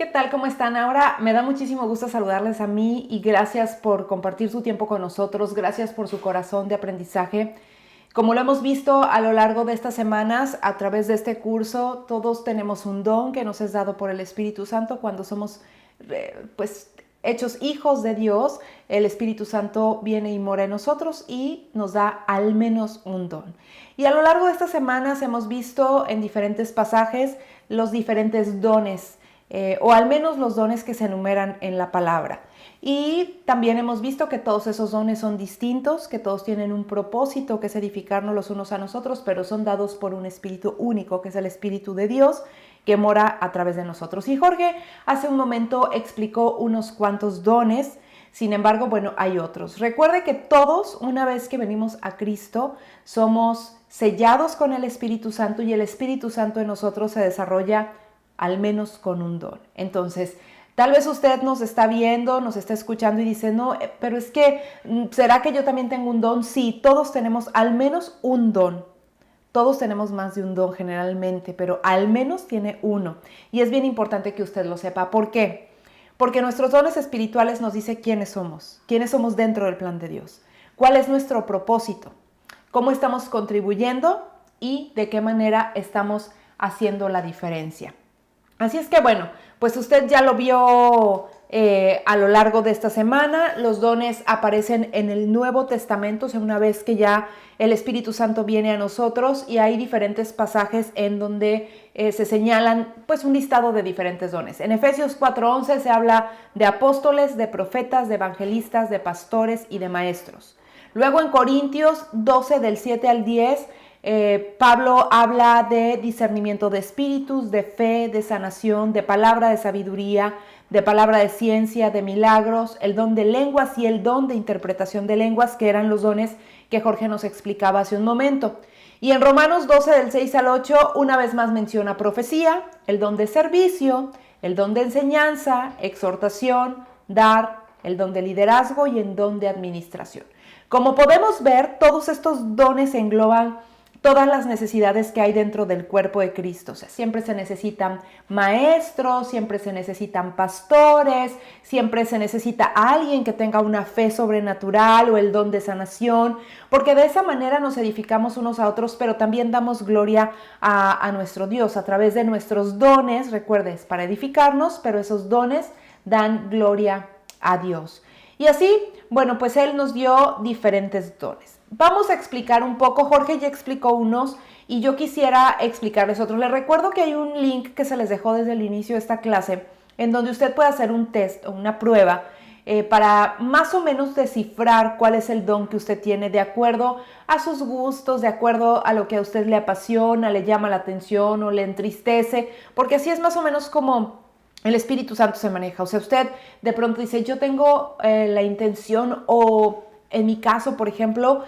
¿Qué tal? ¿Cómo están? Ahora me da muchísimo gusto saludarles a mí y gracias por compartir su tiempo con nosotros, gracias por su corazón de aprendizaje. Como lo hemos visto a lo largo de estas semanas, a través de este curso, todos tenemos un don que nos es dado por el Espíritu Santo cuando somos hechos hijos de Dios. El Espíritu Santo viene y mora en nosotros y nos da al menos un don. Y a lo largo de estas semanas hemos visto en diferentes pasajes los diferentes dones, o al menos los dones que se enumeran en la palabra. Y también hemos visto que todos esos dones son distintos, que todos tienen un propósito que es edificarnos los unos a nosotros, pero son dados por un espíritu único, que es el Espíritu de Dios, que mora a través de nosotros. Y Jorge hace un momento explicó unos cuantos dones, sin embargo, hay otros. Recuerde que todos, una vez que venimos a Cristo, somos sellados con el Espíritu Santo y el Espíritu Santo en nosotros se desarrolla al menos con un don. Entonces, tal vez usted nos está viendo, nos está escuchando y dice, no, pero es que, ¿será que yo también tengo un don? Sí, todos tenemos al menos un don. Todos tenemos más de un don generalmente, pero al menos tiene uno. Y es bien importante que usted lo sepa. ¿Por qué? Porque nuestros dones espirituales nos dicen quiénes somos dentro del plan de Dios, cuál es nuestro propósito, cómo estamos contribuyendo y de qué manera estamos haciendo la diferencia. Así es que pues usted ya lo vio a lo largo de esta semana. Los dones aparecen en el Nuevo Testamento, o sea, una vez que ya el Espíritu Santo viene a nosotros, y hay diferentes pasajes en donde se señalan pues un listado de diferentes dones. En Efesios 4:11 se habla de apóstoles, de profetas, de evangelistas, de pastores y de maestros. Luego en Corintios 12 del 7 al 10 Pablo habla de discernimiento de espíritus, de fe, de sanación, de palabra de sabiduría, de palabra de ciencia, de milagros, el don de lenguas y el don de interpretación de lenguas, que eran los dones que Jorge nos explicaba hace un momento. Y en Romanos 12 del 6 al 8 una vez más menciona profecía, el don de servicio, el don de enseñanza, exhortación, dar, el don de liderazgo y el don de administración. Como podemos ver, todos estos dones engloban todas las necesidades que hay dentro del cuerpo de Cristo. O sea, siempre se necesitan maestros, siempre se necesitan pastores, siempre se necesita alguien que tenga una fe sobrenatural o el don de sanación, porque de esa manera nos edificamos unos a otros, pero también damos gloria a nuestro Dios a través de nuestros dones. Recuerdes, para edificarnos, pero esos dones dan gloria a Dios. Y así, pues Él nos dio diferentes dones. Vamos a explicar un poco. Jorge ya explicó unos y yo quisiera explicarles otros. Les recuerdo que hay un link que se les dejó desde el inicio de esta clase en donde usted puede hacer un test o una prueba para más o menos descifrar cuál es el don que usted tiene de acuerdo a sus gustos, de acuerdo a lo que a usted le apasiona, le llama la atención o le entristece, porque así es más o menos como el Espíritu Santo se maneja. O sea, usted de pronto dice, yo tengo la intención, o en mi caso, por ejemplo,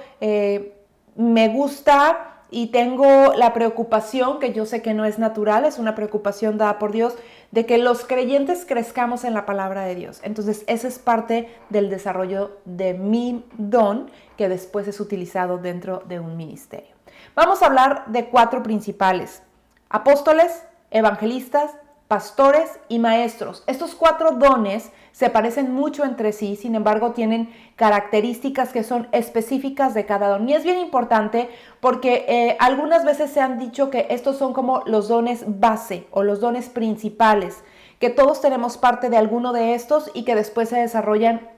me gusta y tengo la preocupación, que yo sé que no es natural, es una preocupación dada por Dios, de que los creyentes crezcamos en la palabra de Dios. Entonces, esa es parte del desarrollo de mi don, que después es utilizado dentro de un ministerio. Vamos a hablar de 4 principales: apóstoles, evangelistas, pastores y maestros. Estos 4 dones se parecen mucho entre sí, sin embargo tienen características que son específicas de cada don. Y es bien importante porque algunas veces se han dicho que estos son como los dones base o los dones principales, que todos tenemos parte de alguno de estos y que después se desarrollan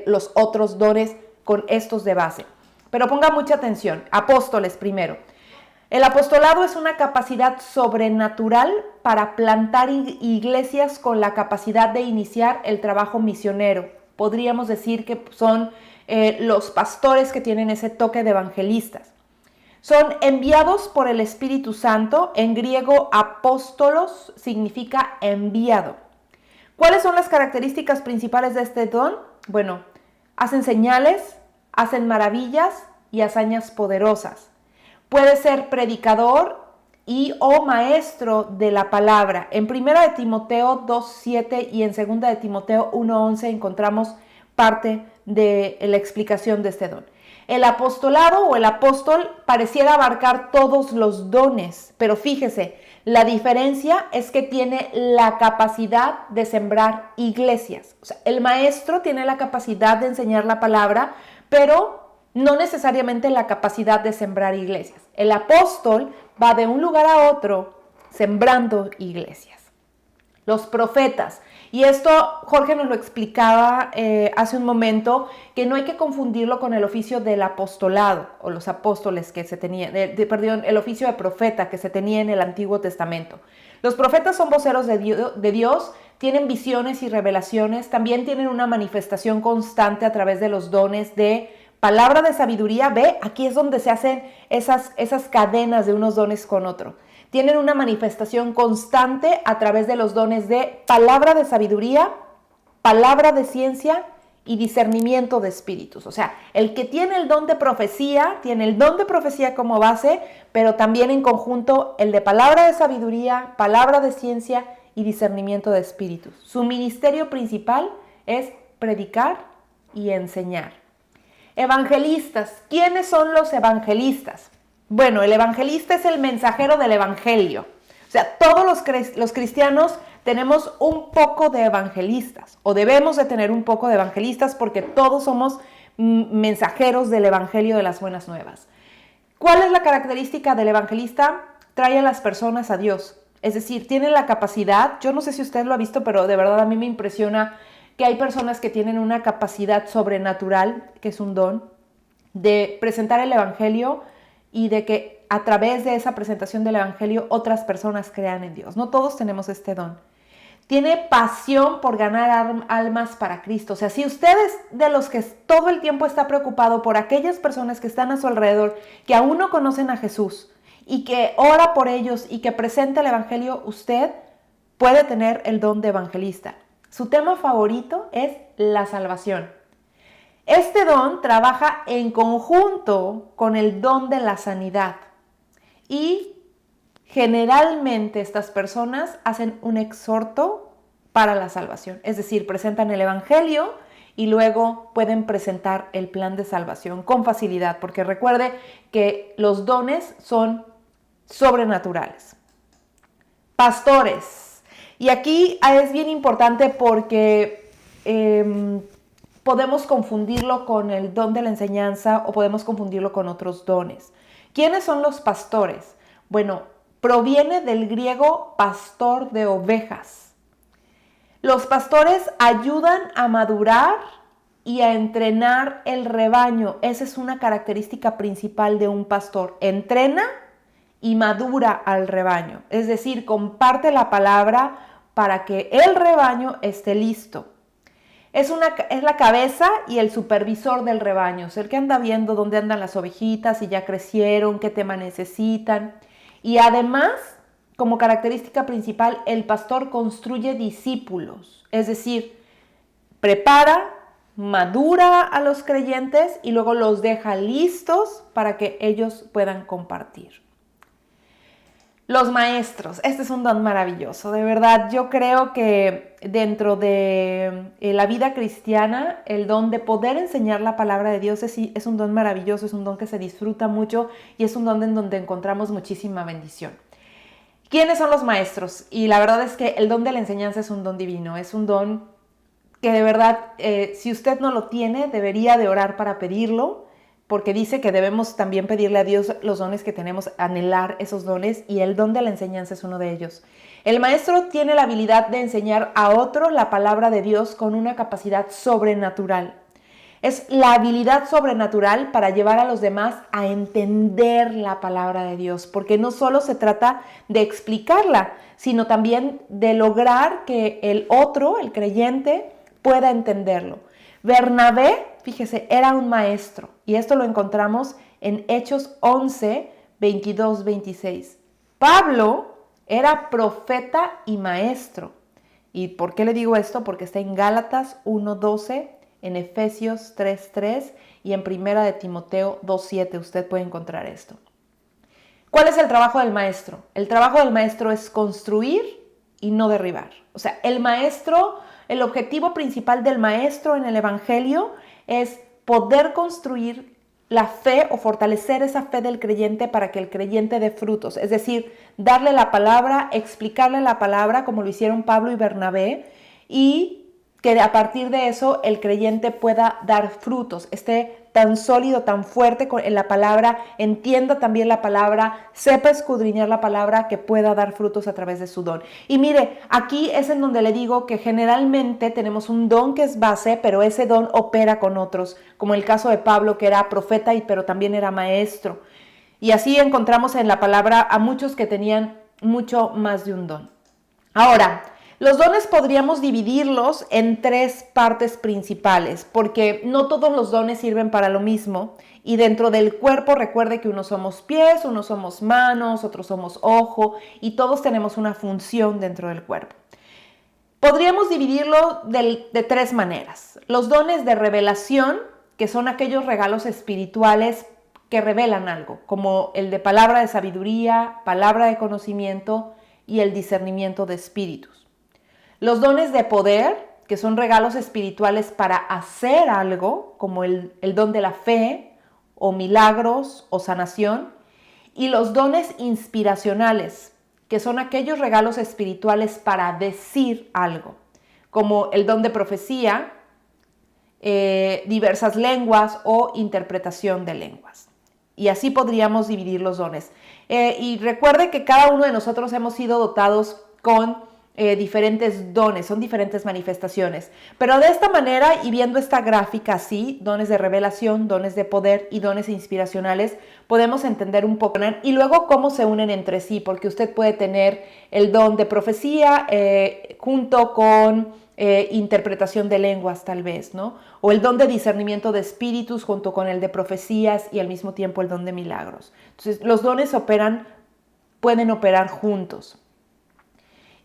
los otros dones con estos de base. Pero ponga mucha atención. Apóstoles primero. El apostolado es una capacidad sobrenatural para plantar iglesias con la capacidad de iniciar el trabajo misionero. Podríamos decir que son los pastores que tienen ese toque de evangelistas. Son enviados por el Espíritu Santo. En griego, apóstolos significa enviado. ¿Cuáles son las características principales de este don? Hacen señales, hacen maravillas y hazañas poderosas. Puede ser predicador y o maestro de la palabra. En 1 de Timoteo 2:7 y en 2 de Timoteo 1:11 encontramos parte de la explicación de este don. El apostolado o el apóstol pareciera abarcar todos los dones, pero fíjese, La diferencia es que tiene la capacidad de sembrar iglesias. O sea, el maestro tiene la capacidad de enseñar la palabra, pero no necesariamente la capacidad de sembrar iglesias. El apóstol va de un lugar a otro sembrando iglesias. Los profetas. Y esto Jorge nos lo explicaba hace un momento, que no hay que confundirlo con el oficio del apostolado o los apóstoles que se tenían, perdón, el oficio de profeta que se tenía en el Antiguo Testamento. Los profetas son voceros de Dios, tienen visiones y revelaciones, también tienen una manifestación constante a través de los dones de palabra de sabiduría. Ve, aquí es donde se hacen esas cadenas de unos dones con otro. Tienen una manifestación constante a través de los dones de palabra de sabiduría, palabra de ciencia y discernimiento de espíritus. O sea, el que tiene el don de profecía, tiene el don de profecía como base, pero también en conjunto el de palabra de sabiduría, palabra de ciencia y discernimiento de espíritus. Su ministerio principal es predicar y enseñar. Evangelistas. ¿Quiénes son los evangelistas? Bueno, el evangelista es el mensajero del evangelio. O sea, todos los cristianos tenemos un poco de evangelistas, o debemos de tener un poco de evangelistas, porque todos somos mensajeros del evangelio de las buenas nuevas. ¿Cuál es la característica del evangelista? Trae a las personas a Dios. Es decir, tiene la capacidad, yo no sé si usted lo ha visto, pero de verdad a mí me impresiona que hay personas que tienen una capacidad sobrenatural, que es un don, de presentar el evangelio y de que a través de esa presentación del evangelio otras personas crean en Dios. No todos tenemos este don. Tiene pasión por ganar almas para Cristo. O sea, si usted es de los que todo el tiempo está preocupado por aquellas personas que están a su alrededor, que aún no conocen a Jesús y que ora por ellos y que presenta el evangelio, usted puede tener el don de evangelista. Su tema favorito es la salvación. Este don trabaja en conjunto con el don de la sanidad y generalmente estas personas hacen un exhorto para la salvación, es decir, presentan el evangelio y luego pueden presentar el plan de salvación con facilidad, porque recuerde que los dones son sobrenaturales. Pastores. Y aquí es bien importante porque podemos confundirlo con el don de la enseñanza o podemos confundirlo con otros dones. ¿Quiénes son los pastores? Bueno, proviene del griego pastor de ovejas. Los pastores ayudan a madurar y a entrenar el rebaño. Esa es una característica principal de un pastor. Entrena y madura al rebaño. Es decir, comparte la palabra para que el rebaño esté listo. Es la cabeza y el supervisor del rebaño, es el que anda viendo dónde andan las ovejitas, si ya crecieron, qué tema necesitan. Y además, como característica principal, el pastor construye discípulos, es decir, prepara, madura a los creyentes y luego los deja listos para que ellos puedan compartir. Los maestros, este es un don maravilloso, de verdad. Yo creo que dentro de la vida cristiana, el don de poder enseñar la palabra de Dios es un don maravilloso, es un don que se disfruta mucho y es un don en donde encontramos muchísima bendición. ¿Quiénes son los maestros? Y la verdad es que el don de la enseñanza es un don divino, es un don que de verdad, si usted no lo tiene, debería de orar para pedirlo, porque dice que debemos también pedirle a Dios los dones que tenemos, anhelar esos dones, y el don de la enseñanza es uno de ellos. El maestro tiene la habilidad de enseñar a otros la palabra de Dios con una capacidad sobrenatural. Es la habilidad sobrenatural para llevar a los demás a entender la palabra de Dios, porque no solo se trata de explicarla, sino también de lograr que el otro, el creyente, pueda entenderlo. Bernabé, fíjese, era un maestro, y esto lo encontramos en Hechos 11, 22, 26. Pablo era profeta y maestro. ¿Y por qué le digo esto? Porque está en Gálatas 1, 12, en Efesios 3, 3 y en Primera de Timoteo 2, 7. Usted puede encontrar esto. ¿Cuál es el trabajo del maestro? El trabajo del maestro es construir y no derribar. O sea, el objetivo principal del maestro en el evangelio es poder construir la fe o fortalecer esa fe del creyente para que el creyente dé frutos. Es decir, darle la palabra, explicarle la palabra como lo hicieron Pablo y Bernabé, y que a partir de eso el creyente pueda dar frutos, esté tan sólido, tan fuerte en la palabra, entienda también la palabra, sepa escudriñar la palabra, que pueda dar frutos a través de su don. Y mire, aquí es en donde le digo que generalmente tenemos un don que es base, pero ese don opera con otros, como el caso de Pablo, que era profeta pero también era maestro. Y así encontramos en la palabra a muchos que tenían mucho más de un don. Ahora, los dones podríamos dividirlos en tres partes principales, porque no todos los dones sirven para lo mismo. Y dentro del cuerpo, recuerde que unos somos pies, unos somos manos, otros somos ojo, y todos tenemos una función dentro del cuerpo. Podríamos dividirlo de tres maneras. Los dones de revelación, que son aquellos regalos espirituales que revelan algo, como el de palabra de sabiduría, palabra de conocimiento y el discernimiento de espíritus. Los dones de poder, que son regalos espirituales para hacer algo, como el don de la fe, o milagros, o sanación. Y los dones inspiracionales, que son aquellos regalos espirituales para decir algo, como el don de profecía, diversas lenguas o interpretación de lenguas. Y así podríamos dividir los dones. Y recuerde que cada uno de nosotros hemos sido dotados con diferentes dones, son diferentes manifestaciones. Pero de esta manera, y viendo esta gráfica así, dones de revelación, dones de poder y dones inspiracionales, podemos entender un poco y luego cómo se unen entre sí, porque usted puede tener el don de profecía junto con interpretación de lenguas tal vez, ¿no? O el don de discernimiento de espíritus junto con el de profecías y al mismo tiempo el don de milagros. Entonces, los dones pueden operar juntos.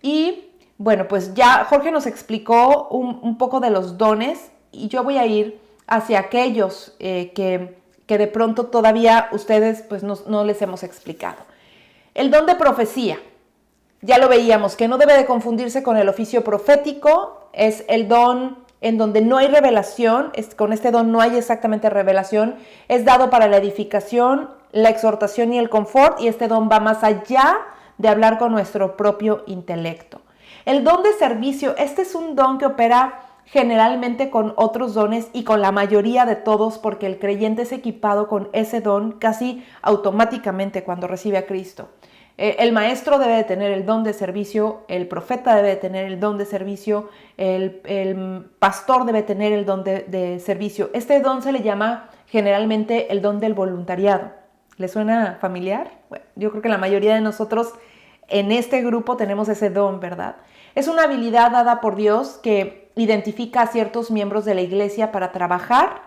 Y bueno, pues ya Jorge nos explicó un poco de los dones y yo voy a ir hacia aquellos que de pronto todavía ustedes pues no les hemos explicado. El don de profecía, ya lo veíamos, que no debe de confundirse con el oficio profético, es el don en donde no hay revelación, con este don no hay exactamente revelación, es dado para la edificación, la exhortación y el confort, y este don va más allá de hablar con nuestro propio intelecto. El don de servicio, este es un don que opera generalmente con otros dones y con la mayoría de todos, porque el creyente es equipado con ese don casi automáticamente cuando recibe a Cristo. El maestro debe de tener el don de servicio, el profeta debe de tener el don de servicio, el pastor debe tener el don de servicio. Este don se le llama generalmente el don del voluntariado. ¿Le suena familiar? Bueno, yo creo que la mayoría de nosotros en este grupo tenemos ese don, ¿verdad? Es una habilidad dada por Dios que identifica a ciertos miembros de la iglesia para trabajar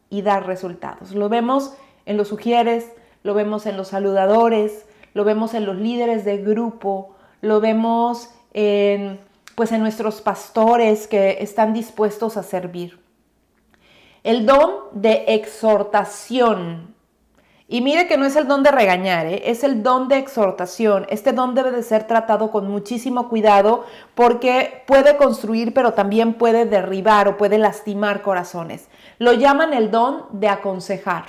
y dar resultados. Lo vemos en los sugieres, lo vemos en los saludadores, lo vemos en los líderes de grupo, lo vemos en nuestros pastores que están dispuestos a servir. El don de exhortación. Y mire que no es el don de regañar, es el don de exhortación. Este don debe de ser tratado con muchísimo cuidado porque puede construir, pero también puede derribar o puede lastimar corazones. Lo llaman el don de aconsejar.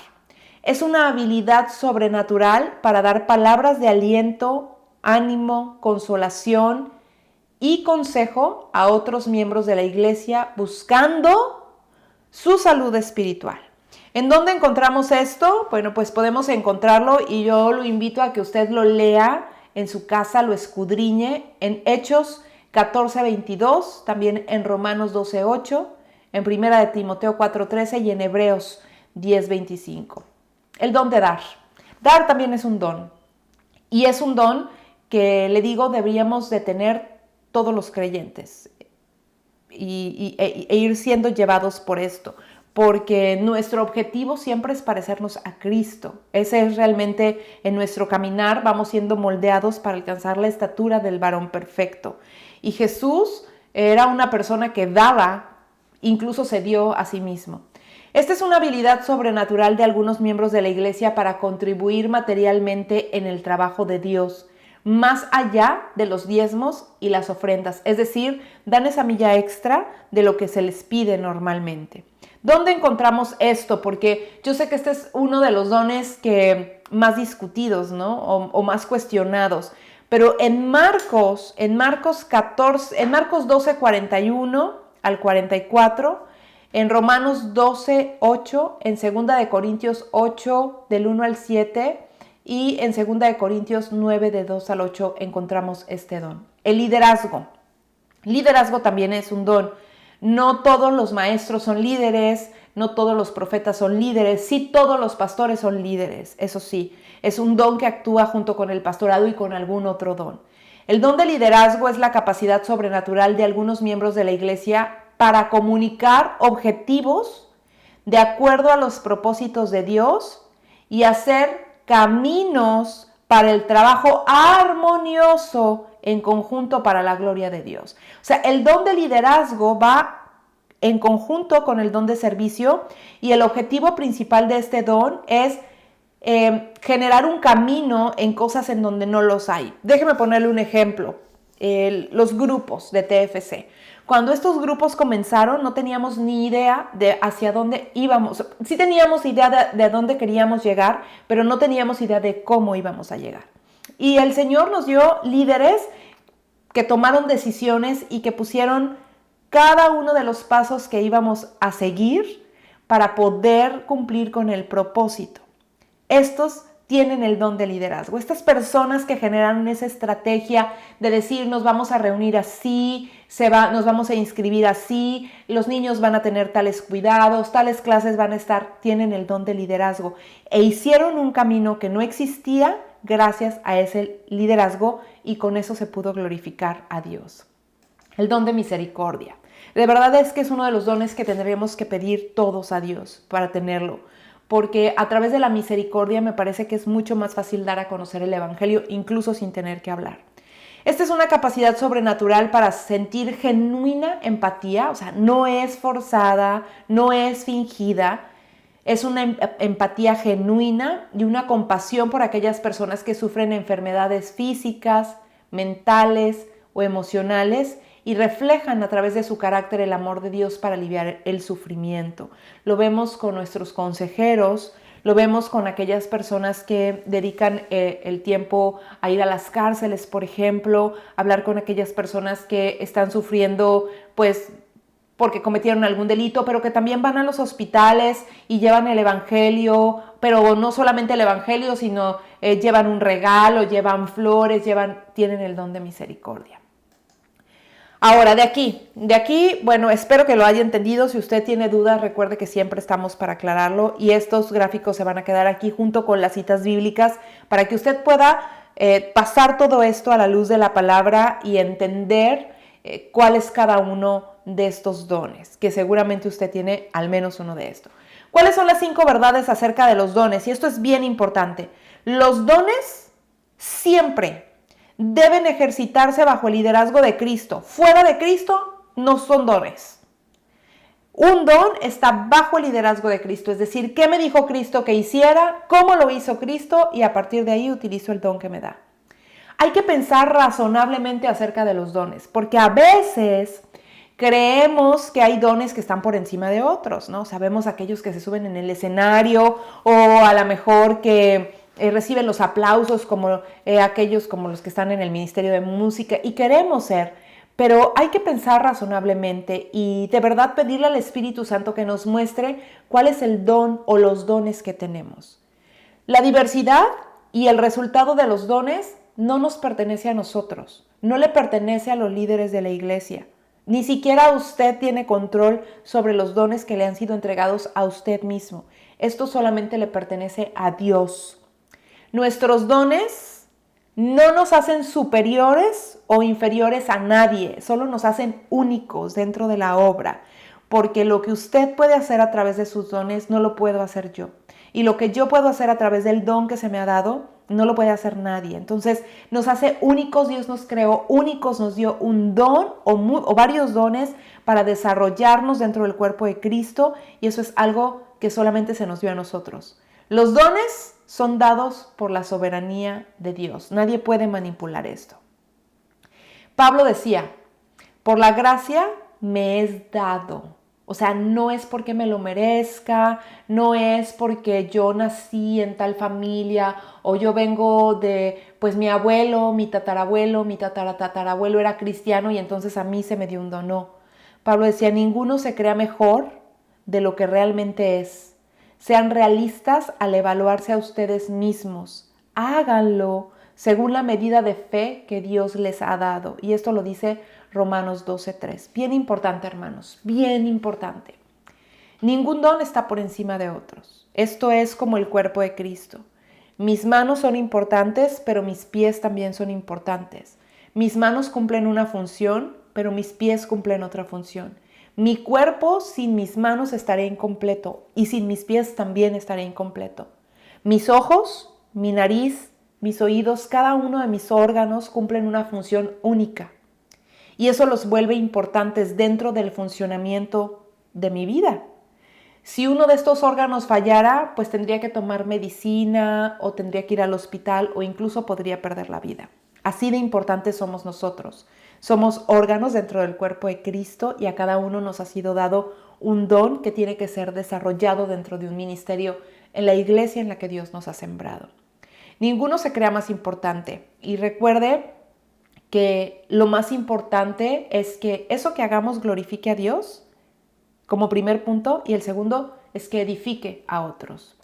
Es una habilidad sobrenatural para dar palabras de aliento, ánimo, consolación y consejo a otros miembros de la iglesia buscando su salud espiritual. ¿En dónde encontramos esto? Bueno, pues podemos encontrarlo y yo lo invito a que usted lo lea en su casa, lo escudriñe en Hechos 14:22, también en Romanos 12:8, en Primera de Timoteo 4:13 y en Hebreos 10:25. El don de dar. Dar también es un don. Y es un don que, le digo, deberíamos de tener todos los creyentes e ir siendo llevados por esto. Porque nuestro objetivo siempre es parecernos a Cristo. Ese es realmente en nuestro caminar, vamos siendo moldeados para alcanzar la estatura del varón perfecto. Y Jesús era una persona que daba, incluso se dio a sí mismo. Esta es una habilidad sobrenatural de algunos miembros de la iglesia para contribuir materialmente en el trabajo de Dios, más allá de los diezmos y las ofrendas. Es decir, dan esa milla extra de lo que se les pide normalmente. ¿Dónde encontramos esto? Porque yo sé que este es uno de los dones que más discutidos, ¿no? O más cuestionados. Pero en Marcos 12, 41 al 44, en Romanos 12, 8, en 2 Corintios 8, del 1 al 7, y en 2 Corintios 9, de 2 al 8, encontramos este don. El liderazgo. Liderazgo también es un don. No todos los maestros son líderes, no todos los profetas son líderes, sí todos los pastores son líderes, eso sí, es un don que actúa junto con el pastorado y con algún otro don. El don de liderazgo es la capacidad sobrenatural de algunos miembros de la iglesia para comunicar objetivos de acuerdo a los propósitos de Dios y hacer caminos para el trabajo armonioso en conjunto para la gloria de Dios. O sea, el don de liderazgo va en conjunto con el don de servicio y el objetivo principal de este don es generar un camino en cosas en donde no los hay. Déjeme ponerle un ejemplo. Los grupos de TFC. Cuando estos grupos comenzaron, no teníamos ni idea de hacia dónde íbamos. Sí teníamos idea de dónde queríamos llegar, pero no teníamos idea de cómo íbamos a llegar. Y el Señor nos dio líderes que tomaron decisiones y que pusieron cada uno de los pasos que íbamos a seguir para poder cumplir con el propósito. Estos tienen el don de liderazgo. Estas personas que generaron esa estrategia de decir nos vamos a reunir así, nos vamos a inscribir así, los niños van a tener tales cuidados, tales clases van a estar, tienen el don de liderazgo. E hicieron un camino que no existía gracias a ese liderazgo y con eso se pudo glorificar a Dios. El don de misericordia. De verdad es que es uno de los dones que tendremos que pedir todos a Dios para tenerlo. Porque a través de la misericordia me parece que es mucho más fácil dar a conocer el Evangelio, incluso sin tener que hablar. Esta es una capacidad sobrenatural para sentir genuina empatía, o sea, no es forzada, no es fingida, es una empatía genuina y una compasión por aquellas personas que sufren enfermedades físicas, mentales o emocionales y reflejan a través de su carácter el amor de Dios para aliviar el sufrimiento. Lo vemos con nuestros consejeros, lo vemos con aquellas personas que dedican el tiempo a ir a las cárceles, por ejemplo, hablar con aquellas personas que están sufriendo, pues, porque cometieron algún delito, pero que también van a los hospitales y llevan el evangelio, pero no solamente el evangelio, sino llevan un regalo, llevan flores, tienen el don de misericordia. Ahora, de aquí, bueno, espero que lo haya entendido. Si usted tiene dudas, recuerde que siempre estamos para aclararlo y estos gráficos se van a quedar aquí junto con las citas bíblicas para que usted pueda pasar todo esto a la luz de la palabra y entender cuál es cada uno de estos dones, que seguramente usted tiene al menos uno de estos. ¿Cuáles son las 5 verdades acerca de los dones? Y esto es bien importante. Los dones siempre deben ejercitarse bajo el liderazgo de Cristo. Fuera de Cristo no son dones. Un don está bajo el liderazgo de Cristo, es decir, ¿qué me dijo Cristo que hiciera? ¿Cómo lo hizo Cristo? Y a partir de ahí utilizo el don que me da. Hay que pensar razonablemente acerca de los dones, porque a veces creemos que hay dones que están por encima de otros, ¿no? Sabemos aquellos que se suben en el escenario o a lo mejor que reciben los aplausos como aquellos como los que están en el Ministerio de Música y queremos ser, pero hay que pensar razonablemente y de verdad pedirle al Espíritu Santo que nos muestre cuál es el don o los dones que tenemos. La diversidad y el resultado de los dones no nos pertenece a nosotros, no le pertenece a los líderes de la iglesia. Ni siquiera usted tiene control sobre los dones que le han sido entregados a usted mismo. Esto solamente le pertenece a Dios. Nuestros dones no nos hacen superiores o inferiores a nadie, solo nos hacen únicos dentro de la obra, porque lo que usted puede hacer a través de sus dones no lo puedo hacer yo. Y lo que yo puedo hacer a través del don que se me ha dado, no lo puede hacer nadie. Entonces nos hace únicos, Dios nos creó únicos, nos dio un don o varios dones para desarrollarnos dentro del cuerpo de Cristo y eso es algo que solamente se nos dio a nosotros. Los dones son dados por la soberanía de Dios. Nadie puede manipular esto. Pablo decía, por la gracia me es dado. O sea, no es porque me lo merezca, no es porque yo nací en tal familia o yo vengo de, pues mi abuelo, mi tatarabuelo, mi tatarabuelo era cristiano y entonces a mí se me dio un don. No. Pablo decía, ninguno se crea mejor de lo que realmente es. Sean realistas al evaluarse a ustedes mismos. Háganlo según la medida de fe que Dios les ha dado. Y esto lo dice Romanos 12:3. Bien importante, hermanos, bien importante. Ningún don está por encima de otros. Esto es como el cuerpo de Cristo. Mis manos son importantes, pero mis pies también son importantes. Mis manos cumplen una función, pero mis pies cumplen otra función. Mi cuerpo sin mis manos estaría incompleto y sin mis pies también estaría incompleto. Mis ojos, mi nariz, mis oídos, cada uno de mis órganos cumplen una función única. Y eso los vuelve importantes dentro del funcionamiento de mi vida. Si uno de estos órganos fallara, pues tendría que tomar medicina o tendría que ir al hospital o incluso podría perder la vida. Así de importantes somos nosotros. Somos órganos dentro del cuerpo de Cristo y a cada uno nos ha sido dado un don que tiene que ser desarrollado dentro de un ministerio en la iglesia en la que Dios nos ha sembrado. Ninguno se crea más importante. Y recuerde que lo más importante es que eso que hagamos glorifique a Dios como primer punto, y el segundo es que edifique a otros.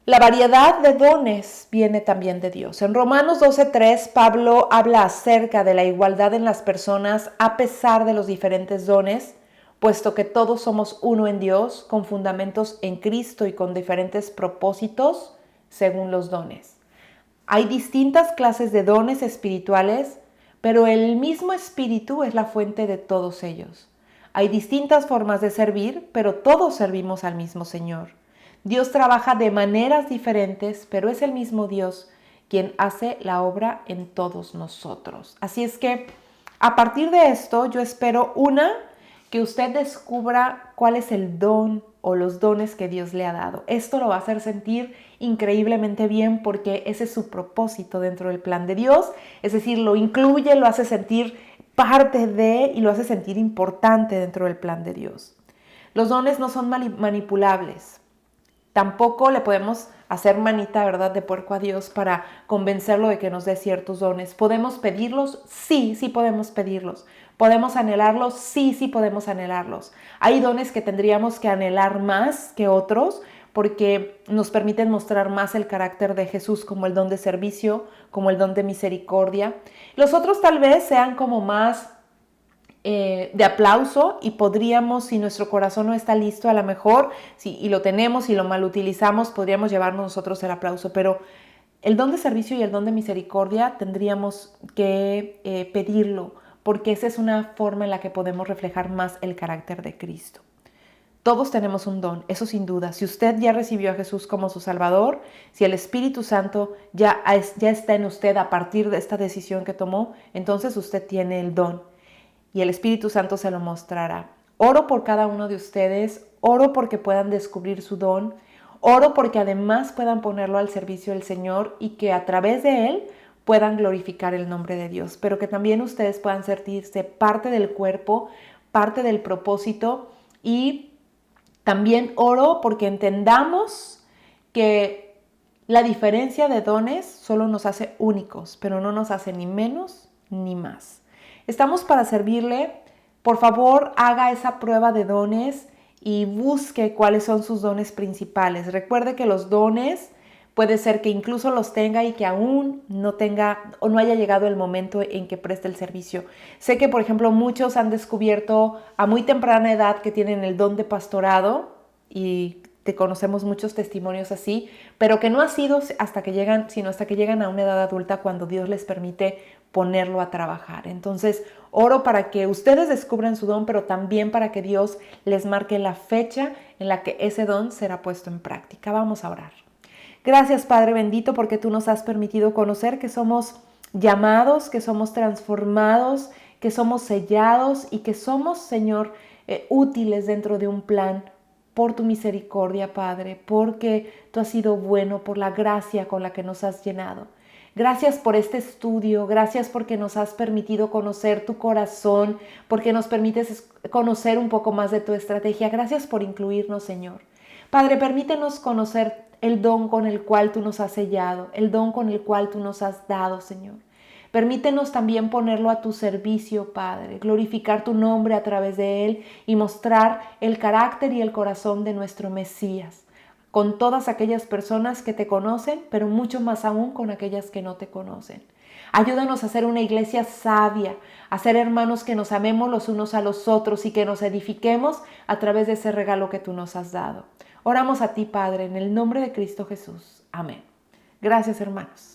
La variedad de dones viene también de Dios. En Romanos 12:3, Pablo habla acerca de la igualdad en las personas a pesar de los diferentes dones, puesto que todos somos uno en Dios, con fundamentos en Cristo y con diferentes propósitos según los dones. Hay distintas clases de dones espirituales, pero el mismo Espíritu es la fuente de todos ellos. Hay distintas formas de servir, pero todos servimos al mismo Señor. Dios trabaja de maneras diferentes, pero es el mismo Dios quien hace la obra en todos nosotros. Así es que a partir de esto yo espero que usted descubra cuál es el don o los dones que Dios le ha dado. Esto lo va a hacer sentir increíblemente bien porque ese es su propósito dentro del plan de Dios. Es decir, lo incluye, lo hace sentir parte de y lo hace sentir importante dentro del plan de Dios. Los dones no son manipulables. Tampoco le podemos hacer manita, ¿verdad?, de puerco a Dios para convencerlo de que nos dé ciertos dones. ¿Podemos pedirlos? Sí, sí podemos pedirlos. ¿Podemos anhelarlos? Sí, sí podemos anhelarlos. Hay dones que tendríamos que anhelar más que otros porque nos permiten mostrar más el carácter de Jesús, como el don de servicio, como el don de misericordia. Los otros tal vez sean como más de aplauso y podríamos, si nuestro corazón no está listo, a lo mejor, y lo tenemos y lo mal utilizamos, podríamos llevarnos nosotros el aplauso, pero el don de servicio y el don de misericordia tendríamos que pedirlo, porque esa es una forma en la que podemos reflejar más el carácter de Cristo. Todos tenemos un don, eso sin duda. Si usted ya recibió a Jesús como su Salvador, si el Espíritu Santo ya está en usted a partir de esta decisión que tomó, entonces usted tiene el don. Y el Espíritu Santo se lo mostrará. Oro por cada uno de ustedes, oro porque puedan descubrir su don, oro porque además puedan ponerlo al servicio del Señor y que a través de él puedan glorificar el nombre de Dios, pero que también ustedes puedan sentirse parte del cuerpo, parte del propósito. Y también oro porque entendamos que la diferencia de dones solo nos hace únicos, pero no nos hace ni menos ni más. Estamos para servirle. Por favor, haga esa prueba de dones y busque cuáles son sus dones principales. Recuerde que los dones puede ser que incluso los tenga y que aún no tenga o no haya llegado el momento en que preste el servicio. Sé que, por ejemplo, muchos han descubierto a muy temprana edad que tienen el don de pastorado y te conocemos muchos testimonios así, pero que no ha sido hasta que llegan a una edad adulta cuando Dios les permite ponerlo a trabajar. Entonces, oro para que ustedes descubran su don, pero también para que Dios les marque la fecha en la que ese don será puesto en práctica. Vamos a orar. Gracias, Padre bendito, porque tú nos has permitido conocer que somos llamados, que somos transformados, que somos sellados y que somos, Señor, útiles dentro de un plan por tu misericordia, Padre, porque tú has sido bueno, por la gracia con la que nos has llenado. Gracias por este estudio, gracias porque nos has permitido conocer tu corazón, porque nos permites conocer un poco más de tu estrategia. Gracias por incluirnos, Señor. Padre, permítenos conocer el don con el cual tú nos has sellado, el don con el cual tú nos has dado, Señor. Permítenos también ponerlo a tu servicio, Padre, glorificar tu nombre a través de él y mostrar el carácter y el corazón de nuestro Mesías con todas aquellas personas que te conocen, pero mucho más aún con aquellas que no te conocen. Ayúdanos a ser una iglesia sabia, a ser hermanos que nos amemos los unos a los otros y que nos edifiquemos a través de ese regalo que tú nos has dado. Oramos a ti, Padre, en el nombre de Cristo Jesús. Amén. Gracias, hermanos.